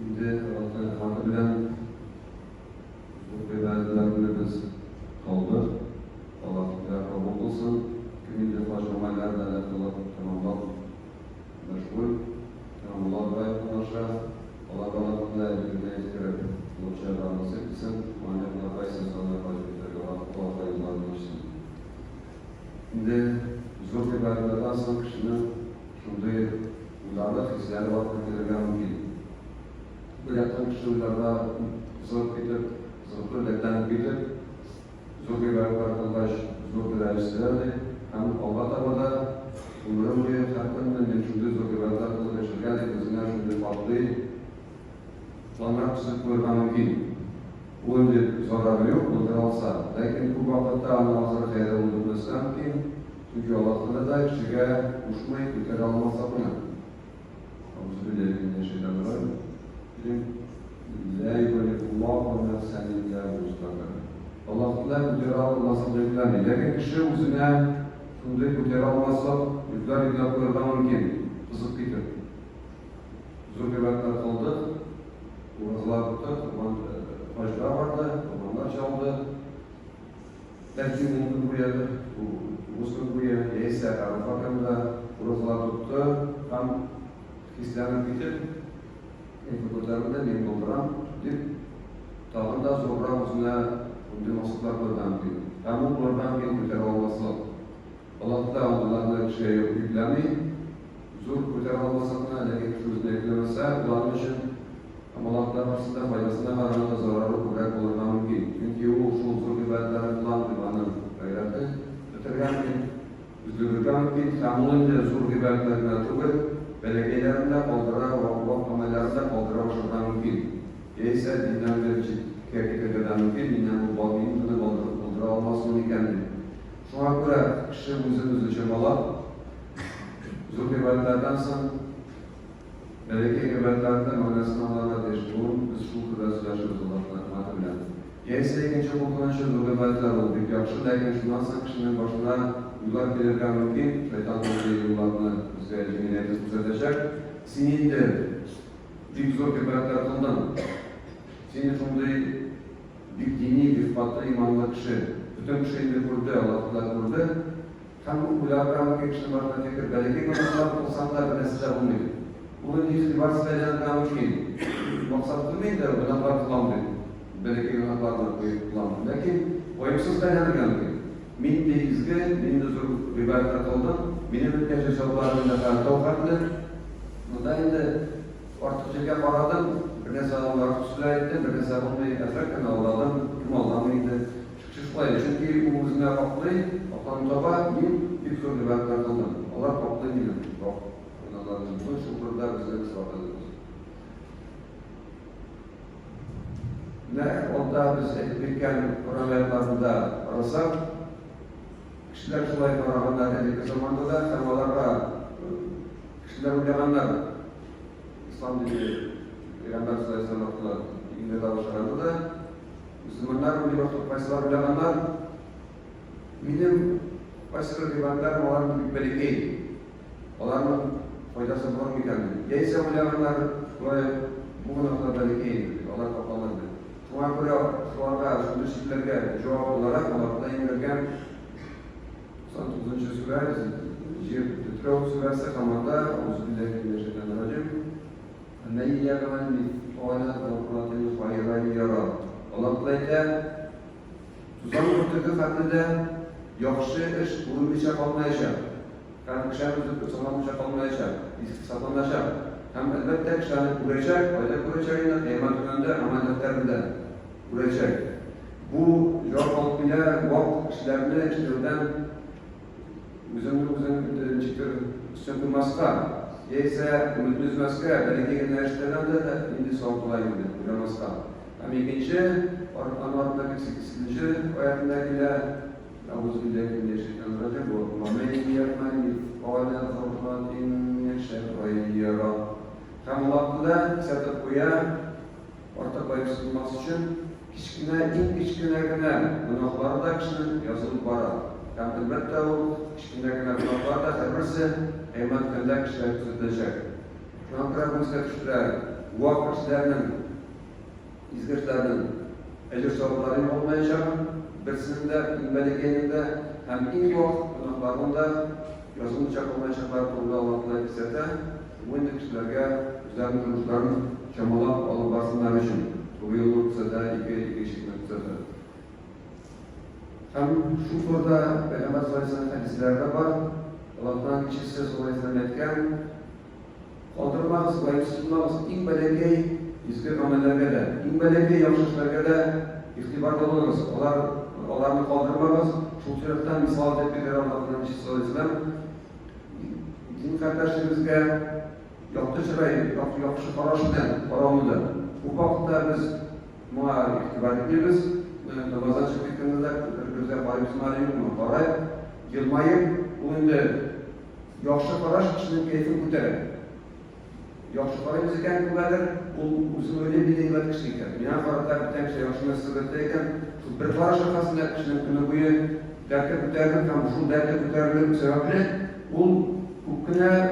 Şimdi halkı bilen ibadetlerimiz kaldı. Allah kabul kılsın. Gününce başlamalarla alakalı tamamlar meşgul. Tamamlar ve konuşa. Allah kanalında elbirine istirip ulaşacağını nasip etsin. Manevla kaysa sana başlayacak. Allah kayınlarını olsun. Şimdi zor ibadetlerden sonra kişinin şimdi ularda hissiyatı vakti gelirken mümkün. Bu yakın kişilerden zor gidip, zor letten gidip, zor ibadetler kıldaş, zor ilerleştilerdi. Hem Allah Teala bunların bir hakkında şimdi zor ibadetler kıldaş geçirken bizimle şimdi farklı planlar kısıp koyman mümkün. Bu önce zararı yok, bunları alsa. Lakin bu vakitte anlamazları hayra olduğumuzda mümkün. Çünkü Allah Teala da kişiye uçmayıp yukarı almazsa buna. Euzubillahimineşşeytanirracim. La yukalifullahu nefsen illa vus'aha. Allah Teala yukarı almasın dediler. Lakin kişi üzerine şunu yukarı almazsa yukarı yukarıdan mümkün. Kızıp gidiyor. Zor ibadetler kıldık. Uğraşlar tuttuk. Fajra vardı. Romanlar çaldı. Belki mümkün bu yerde. Muskul bu yerde. Yeyse Arafaka'nda uğraşlar tuttu. Tam Hristiyanlık bitip kurtarında benim dolduran deyip tağında zorra uzuna bunun maksatlar kurdan deyip ama kurdan benim kurtar olması Allah'ta onlarla şey yok yüklemeyi zor kurtar olmasına lakin şuzuna yüklemese ulanın için Allah'ta karşısında faydasına karşında zararı kurrak olurdan mümkün çünkü o şu zor ibadetleri kılan imanın gayreti ötergen üzülürden mümkün tamamınca zor ibadetlerine tuğur Belediyelerinde kaldıra ve amellerinde kaldıra başladan mümkün. Yeyse dinden bir kerkekeden mümkün, dinden bu bağımlılığını kaldıra almasını kendi. Şuna göre kişi üzerimizi çırmalar, zor ibadetlerden sonra belediye ibadetlerinde manasını Allah'a değiştiğim, biz şu kadar sülaşırız Allah'la bilen. Yeyse ikinci okunan zor ibadetler oldu. Yakşı lakin şundan sonra kişinin başına yıllar gelirken mümkün, şeytan dolayı yıllarını cemiyeti düzeltecek. Senin de bir zor ibadetler kıldın. Senin şimdi bir dini, bir fatlı imanlı kişi, bütün şeyini kurdu, Allah'la kurdu. Tam bu kulaklarına kişinin başına tekrar belki günahlar kılsanlar nesile olmuyor. Bunun ihtibar silahlarından mümkün. Maksat değil de günahlar kılandı. Belki günahlarla kılandı. Lakin oyuksuz silahlarına geldi. Min de izgi, min de zor ibadetler kıldım. Benim ülkece çabalarımda kartı okardı. Bunda indi artık çeke paradım. Bir ne zaman vakit sülaydı, bir ne zaman bir efekten avladım. Kim Allah'ımıydı. Çıkışlaydı. Çünkü bu uzun yapaklı, aklım taba, min bir zor ibadetler kıldım. Allah kaplı değilim. Yok. Allah'ın bu şukurda bize ıspat ediyoruz. Ne? Onda biz etkiken Kur'an ayetlerinde arasak, kişiler şulay karavanlar edildiği zamanda da semalarla kişiler uyananlar İslam dini Peygamber Aleyhisselatü'la ilgili davranışlarında da Müslümanlar bu vakit paysalar uyananlar benim paysalar ibadetlerim onların büyükleri değil. Onların faydası var mı kendi? Yeyse uyananlar bu noktada değil. Allah kapalıdır. Şu an buraya şu anda şu düşüklerge cevap olarak Allah'ta indirgen 9. Süre, Titrov Suresi kamanda Euzubillahimineşşeytanirracim Neyi yagamen bi tuğalat ve kuratini fayirayı yara Allah Teala tuzan kurtuğu faktede yakşı iş bulun içe kalmayacak yani kişiler tuzanan içe kalmayacak istisaplanacak hem elbette kişiler kuracak öyle kuracağına kıymet önünde ameliyatlarında kuracak bu cevap alıp bile vakit kişilerine işlerden Üzüm çıkır sökülmezka, yeyse ümidimizmezka, belki gençlerden de indi sorgulayımdı, bilemezka. Hem ikinci, anlattaki 8. ayetlerinde Euzubillahimineşşeytanirracim bu وَمَنْ يَعْمَلْ مِثْقَالَ ذَرَّةٍ شَرًّا يَرَهُ Hem Allah'ta sepet koya, ortak paylaşılması için küçüküne günahları da kişinin yazılıp var. Hem elbette o kişilerine günahlar da her birisi kıymet kılacak kişiler tutulacak. Şu an kırmızı kişiler bu kişilerinin, izgirtlerinin ecir savunları olmayacak, birisinde, bilmeliğinde hem en yok günahlarında yazılmayacak olmayacaklar konuda Allah'la hissete, bu kişilerge üzerinde duruşların çamalap alıp basınlar için bu yolu kısada, iki eşitmek kısada. Hem şu turda Peygamber sallallahu aleyhi ve sellem hadislerde var, Allah'tan kişisi sallallahu aleyhi ve sellem etken, kaldırmaz, bayımsızmaz, in belege izgir amellerge de, in belege yakışışlarge de ihtibarda olunuz. Onlarını kaldırmamız, şu sebepten misal ettikleri Allah'tan kişisi sallallahu aleyhi ve sellem, din kardeşlerimizge yaptı şurayı, yapışı paraşıdan, paramıda. Bu vakitte biz muha ihtibar ediyoruz. Namaza çıktığımızda gözler bayımızın arayın mı? Paray, yılmayıp, oyunda yaxşı paraş kişinin keyfini kurtarır. Yaxşı paray bizken kurtarır, uzun öyle bir deyvat kişi iken. Yani paralar biten kişi yaxşı meselelerdeyken, bir paraş arkasında kişinin günü boyu derke kurtarır, şu derke kurtarılır sebeple, bu güne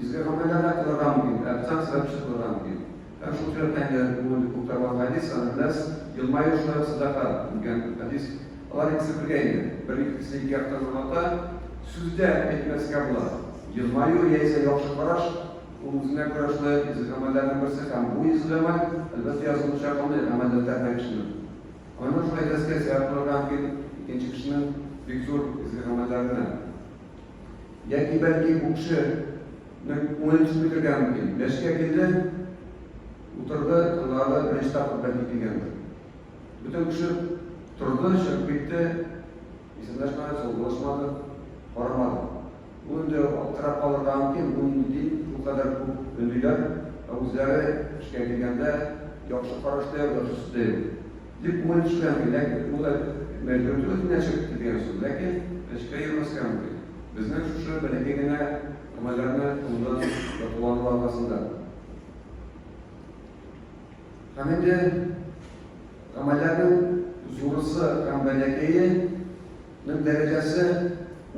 izgir amellerle kılaran bir, yapsan sebepsiz kılaran bir. Yani şu sebepten bunu kurtarma hadis, anılas, yılmayı şunları sadaka, hadis, Allah ikisi birgeydi. Bir ikisi iki hafta zamanında sözde etmesi kabul. Yılmayı yeyse yaxşı paraş, uzun kuraşlı izgir amellerden birisi hem bu izgir amel, elbette yazılmış amellerden terden kişinin. Onun şu edeske seyahat kılaran bir ikinci kişinin büyük zor izgir amellerden. Yaki belki bu kişi onun için bitirgen mümkün. Beşke geldi, oturdu, Allah'la birinci takip belki bilgendir. Bütün kişi turdu, şirk bitti, isimleşmedi, solgulaşmadı, varamadı. Bunun da taraf kalırdan ki, bunun değil, bu kadar bu ünlüler, uzları işken gelgende, yaxşı paraştayım, yaxşı süteyim. Dip bunun için belki, bu da mevcutluğu ne çıktı diyen söz, lakin eşke yılmaz kalmadı. Bizden şu belediyene amellerine ondan yapılanı arasında. Hem de amellerin zorusu hem belediyenin derecesi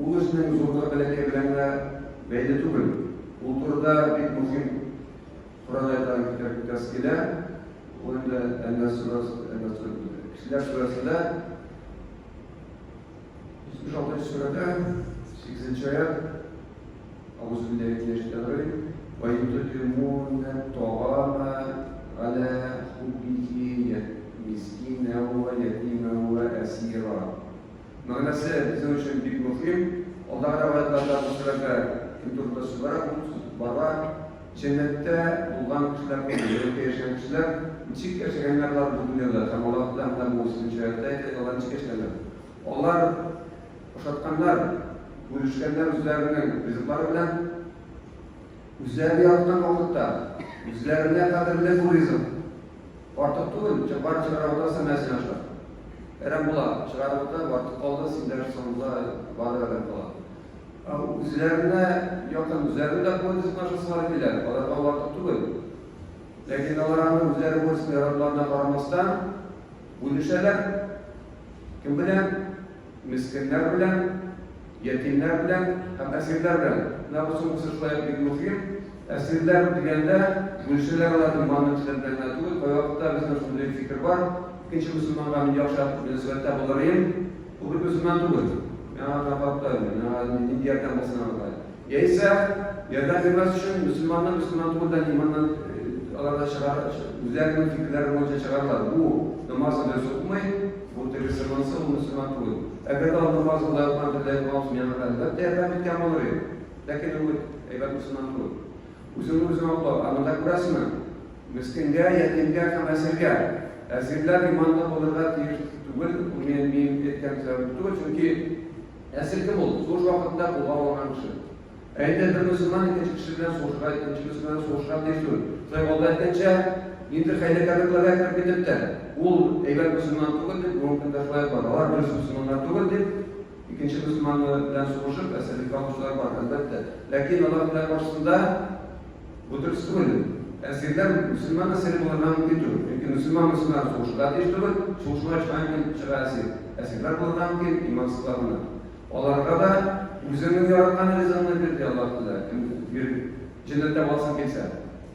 ulusların zorluğu belediye bilenle belli değil. Bu turda bir muhim Kur'an ayetlerini tezkile, onun da Kişiler Suresi'nde 76. surede 8. ayet Euzubillahimineşşeytanirracim ve yut'imûne ta'âme alâ hubbihi miskînen ve yetîmen ve esîrâ. Manası bizim için büyük muhim. Allah ayetlerinde bu surede kültürde sübara cennette bulunan kişiler, cennette yaşayan kişiler, içik yaşayanlar var bu dünyada. Tam Allah'tan bu sizin şeriatte olan içik yaşayanlar. Onlar boşaltkanlar, bölüşkenler üzerinin rızıkları bilen, üzerine yaptıktan vakitte, üzerine kadarıyla bu rızık. Artık değil, çıkar çıkarabıda semesini açar. Eren bula, çıkarabıda artık kaldı, sinirler sonunda vadır eden kala. Üzerine, yakın üzerinde bu rızık naşası var idiler, o artık değil. Lakin Allah'ın üzerine bu rızık yaratlarına karamasından, bölüşerler, kim bilen? Miskinler bilen, yetimler bilen, hem esirler bilen. Ne yapısın bu sırtlayıp bir muhim? Esirler degende, müşteriler olarak imanın içlerine değil, o vakitte bizim şunda bir fikir var. İkinci Müslüman'a min yakşat münasebette bularıyım, bu bir Müslüman değil. Ya rafatta öyle, diğerden basına var. Ya ise, yerden girmez için Müslüman değilden imandan Allah'da çıkar, üzerinde fikirlerin önce çıkarlar. Bu namazı böyle okumayın, bu Hristiyanlısı o Müslüman değil. Eğer de namazı Allah'a emanet olmayanlar, değerden bir kemal oluyor. Lakin o evet Müslüman değil. Uzun Allah, anında burası mı? Miskinge, yetimge, esirge. Esirler imanda olurlar diye tuğul, umyen bir etken sebep tuğul. Çünkü esir kim olur? Soğuş vakitte kulğa olan kişi. Eğer bir Müslüman ikinci kişiden soğuşlar, ikinci Müslüman soğuşlar değiştirir. Sonra Allah etkince, indir haylekarlıklara ekler gidip de, ul evet Müslüman tuğul deyip, mümkün de şöyle var. Var bir Müslümanlar tuğul deyip, ikinci Müslümanla soğuşup esirlik kalmışlar var elbette. Lakin Allah karşısında bu tür değil. Esirler Müslüman esiri bulunma mümkündür. Çünkü Müslüman soğuşlar değiştirir, soğuşmaya çıkan çıkan esirler bulunma mümkün imansızlarına. Onlara da üzerinin yaratmanı rızanını bildi Allah. Bir cennette balsın geçse.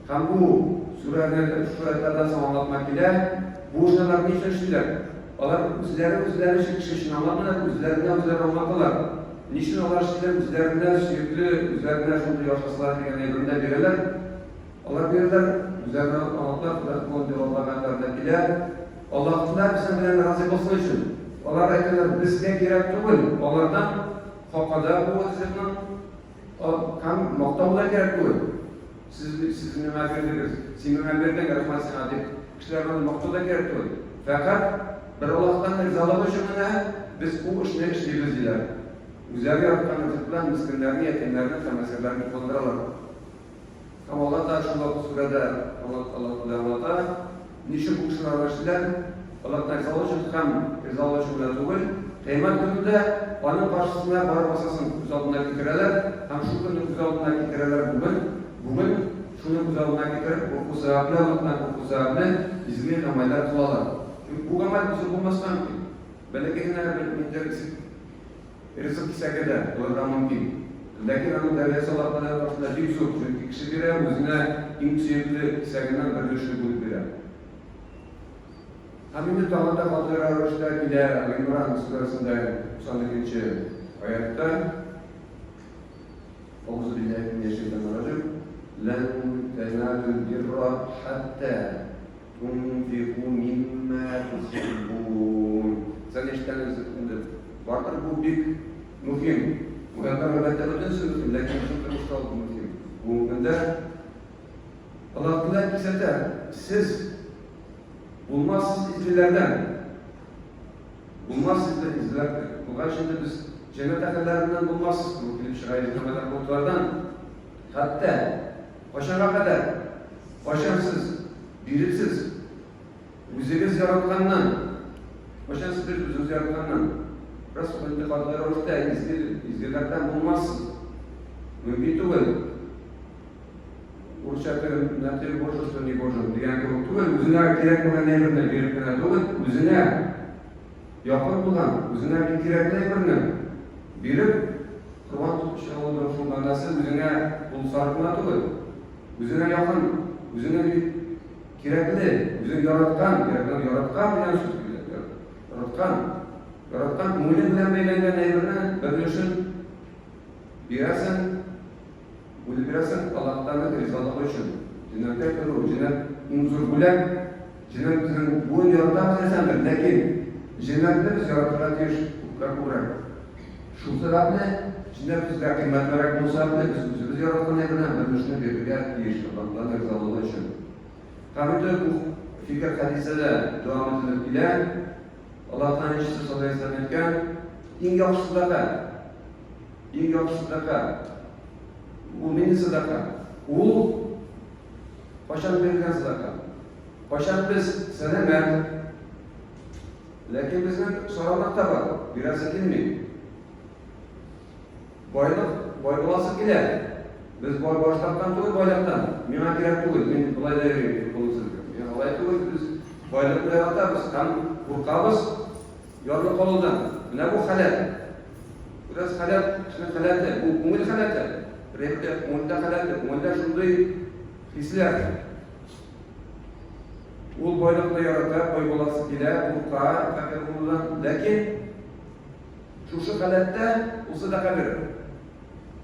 Hem bu şu ayetlerden sana anlatmak ile bu işler ne işler? Onlar üzerlerine çıkışını anlatmalar, üzerlerine anlattılar. Niçin onlar şeyler üzerlerine sürekli, üzerlerine şunu yaşasılar diye evrinde verirler. Allah verirler, üzerine anlattılar, bu devamlardan ile Allah'tan bizden bilen razı olsun için. Onlar ayetler bizge gerek değil, onlardan hakada bu vazifenin kam muhtavla gerek değil. Siz nima verdiniz, siz nima verdiniz, yarışmasın adip, kişilerden muhtavla gerek değil. Fakat bir Allah'tan rızalığı için biz bu işini işleyebiliriz diler. Güzel yaratkan rızıklar, miskinlerini, yetimlerini, temesirlerini konduralım. Ama Allah da şunda surede Allah'ta niçin bu kişiler araştırlar? Allah'tan rızalığı için hem rızalığı için bile değil, kıymet gününde onun karşısına barı basasın güzelliğine getirirler. Hem şu günün güzelliğine getirirler bugün şunu güzelliğine getirip korku sahibi, Allah'tan korku sahibi izleyen ameller kılarlar. Çünkü bu amel bizi bulmasından ki belki yine rızık kisakede olurdan mümkün. Lakin onun devlesi Allah'tan karşısında bir yok. Çünkü kişi bire özüne imtiyetli kisakeden bir düşük bulup bire. Hamid Ta'ala Fadlir Aruş'ta ile İmran Surası'nda 92. ayette Euzubillahimineşşeytanirracim لَنْ تَنَالُوا الْبِرَّ حَتَّى تُنْفِقُوا مِمَّا تُحِبُّونَ. Sen işleriniz vardır bu bir mühim. Bu yandan öğretmenlerden söylüyorum. Lakin çok da mühim. Bu günde Allah Teala kisete siz bulmazsız izlilerden, bulmazsız izlilerden. Bu şimdi biz cennet akıllarından bulmazsız bu film şirayetlemeler kodlardan. Hatta başına kadar başarısız, biripsiz, yüzünüz yaratkandan, başarısız bir yüzünüz yaratkandan, Resulü intikadları orta izlilerden bulmazsız. Mümkün değil. Uçakların natırı boşuştu ni boşuştu. Yani bu üzerine gerek olan nelerden birikene doğru üzerine yakın bulan, üzerine bir gerekli birine birip Kur'an şahında şundan nasıl üzerine bul sarkına doğru üzerine yakın, üzerine bir gerekli, üzerine yaratkan bilen söz yaratkan umulun bilen beylengen evrene bölüşün birasen bu birasen Allah'tan rızalığı için cennet tekrar cennet unzur bulan cennet bu yaratan sendir. Lakin cennette biz yaratılan diyor kurak. Şu sebeple cennet bizde kıymet veren konusunda biz yaratan evrene bölüşünü birbirine diyor Allah'tan rızalığı için. Tabii de bu fikir hadisede devam edilir ile Allah'tan eşitsi sallallahu aleyhi ve sellem etken en yaxşı sadaka bu meni sadaka o başan verilgan sadaka başan biz senemen lakin bizden so'ramoqda var biraz kelmaydi boy bo'lasa kerak biz boy boshliqdan to'y boyliqdan menga kerak to'y men bulay deyverayman men olay to'y biz boyliqni yaratamiz ham qo'rqamiz yorli qoluvdan mana bu halat biraz halat shuni halati bu ko'ngil halati ko'ngilda halati ko'ngilda shunday hislar u boyliqni yaratib boy bo'lasi kerak qo'rqar faqir bo'lgan lakin shu halatda u sadaqa beradi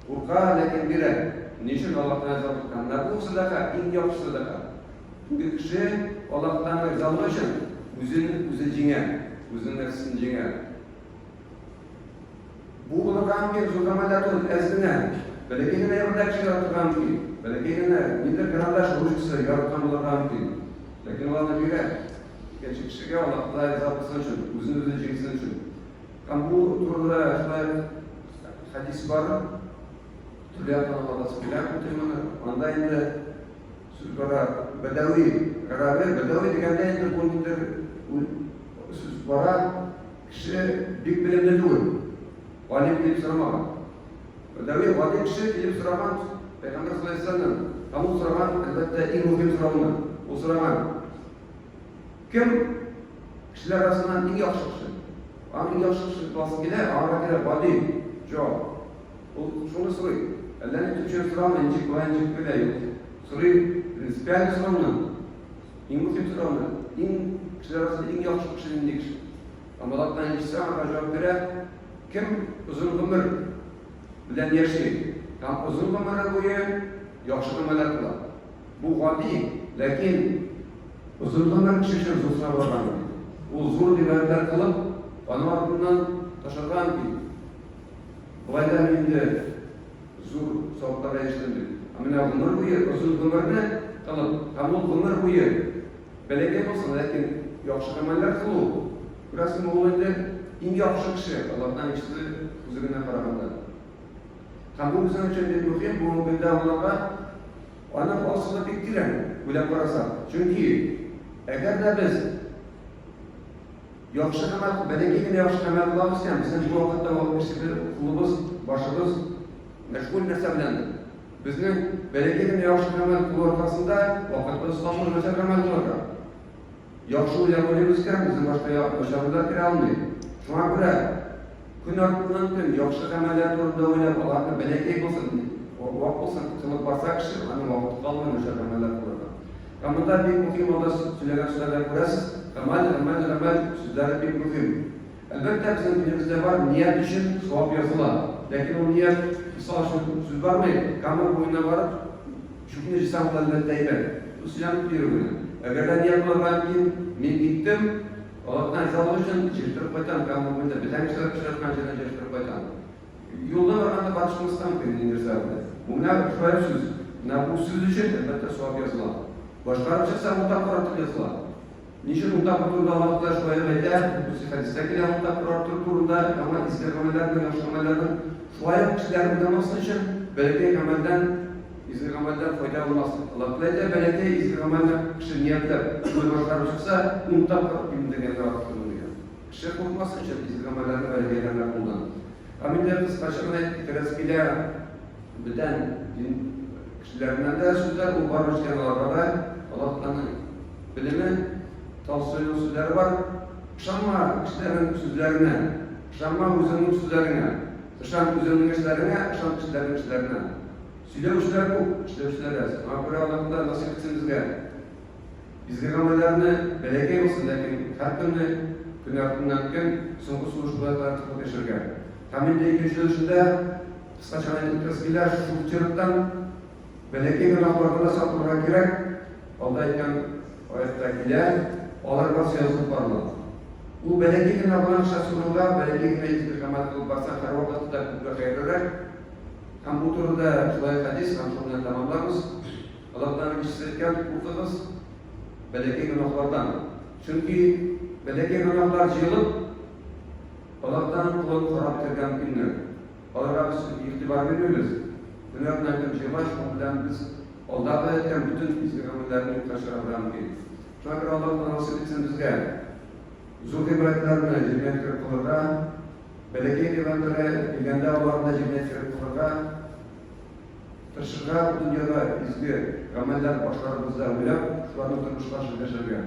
qo'rqar lakin beradi nechun Allohdan rizo bo'lganlar bu sadaqa eng yaxshi sadaqa bir kishi Allohdan rizo bo'lishi o'zi jingar o'zini nafsini jingar bu ularga zo'ramalardan azgina balagina yerda kishi yaratganki balagina nidir grandash ruhsi yaratgan bo'larganki lakin ularni biri kishiga Allohdan rizo bo'lsin uchun o'zini jingsin uchun ham bu turda shunday hadis bor Tüliyatlarımız bilen kutumunu anda indi süzbara bedavi degende indi bundur süzbara kişi büyük bilimde değil valim bilip sıramagan bedavi valim kişi bilip sıramagan Peygamber sallallahu aleyhi ve sellem kamu sıramagan elbette en muhim sıramagan o sıramagan kim kişiler arasından en yaxşı kişi en yaxşı kişi basın gider ağır gider valim cevap şunu soruyor Allah'ın Türkçe sıramı incik bile yok. Soruyu, prinsipiyel sıramı İng muhim so'rovni, kishilar orasida eng yaxshi kishi nima kishi? Allohdan eshitsa, javob beradi, kim uzun umr bilan yashaydi, ham uzun umr bo'yi yaxshi amallar qiladi. Bu oddiy, lekin uzun umr kishi uchun zo'r savob. U zo'r ibodatlar qilib, Anvardan tashlagan ki, olaylar endi zo'r savoblar erishdi. Ammo umr bo'yi uzun umrni qilib, ham umr bo'yi belki olsun, lekin yaxshi amallar qilib, burası o'g'lida eng yaxshi kishi Allohdan eshitdi huzuriga qaraganda. Ham bu bizning uchun juda muhim, bu bunda ularga ona ostida bektiran o'ylab qarasak. Chunki agarda biz yaxshi amal, belki yaxshi amal qilamiz ham, bizning bu vaqtda qulimiz, boshimiz mashg'ul narsa bilan bizning belki yaxshi amal qilib vaqtimiz qolmay o'sha amal qilamiz. Yaxshi o'ylamaymiz ekan, bizim boshqa yo'llar kira olmaydi. Shunga ko'ra kun ortidan kun yaxshi amallar to'g'risida o'ylab, Allohni belki bo'lsin, vaqt bo'lsin qilib borsak, ana vaqt qolmay o'sha amallar qilamiz. Ammoda bir muhim odat söyleyen sözlerden ko'rasiz, amal sözleri bir muhim. Albatta bizim dilimizde var, niyet için savab yazılır. Lakin o niyet misal için söz vermeyin. Kamer boyuna varıp, şükür cisamlarla deyler. Bu silahlık bir ürünü. Eğer niyet olarak ben gittim, Allah'tan izah için çeşitleri koytan, kamer boyunda bir tane kişiler kançeden çeşitleri koytan. Yoldan oranda batışımızdan kendini izahında. Buna şöyle söz, bu söz için elbette savab yazılır. Başkaları çıksa mutlaka artık yazılar. Niçin mutlaka turda Allah'ta şöyle beyler, bu hadisteki de mutlaka artık turda ama istikamelerden, yaşamalardan şöyle kişiler bulunması için belki amelden, istikamelerden fayda olmasın. Allah'ta da belki istikamelerden kişi niyetler, bu başkaları çıksa mutlaka kimden rahat oluyor. Kişi korkması için istikamelerden belki yerler kullan. Aminde biz kaçırmayı tereskiler beden kişilerinden de sözler bu barışken olarak Allah'tan bilimi tavsiye sözleri var. Şamma kişilerin sözlerine, şamma üzerinin sözlerine, şam üzerinin kişilerine, şam kişilerin kişilerine. Söylevişler bu, söylevişler. Ama buraya Allah'tan nasip etsin bizge amellerini belki olsun, lakin her gün ardından gün sonuç sonuçlarla tıkıp yaşarken. Kamilde ikinci ölçüde kısaca anlatırlar şu çırptan belki günahlarına sapırma gerek. Aldayken ayettekiler, onlar varsa yazılıp varlar. Bu belki günahlarına şaşırırlar, belki günahlarına kamat kılıp varsa her vakitte kubra hayırlar. Hem bu turda şöyle hadis, hem şundan tamamlarız. Allah'tan işlerken kurtuluruz, belki günahlardan. Çünkü belki günahlar yığılıp, Allah'tan kulun korap tergen günler. Allah'a biz ihtibar veriyoruz. Günahlardan yavaş olmadan biz Allah'a etken bütün istikamlarını taşırabilen ki. Şuna göre Allah'tan nasip etsin bizge. Zul ibretlerine cemiyet kırıklarına, belki eventlere, ilgende Allah'ına cemiyet kırıklarına, taşırga bu dünyada izgi, ameller başlarımızda öyle, şu anda tutmuşlar şirkeşergen.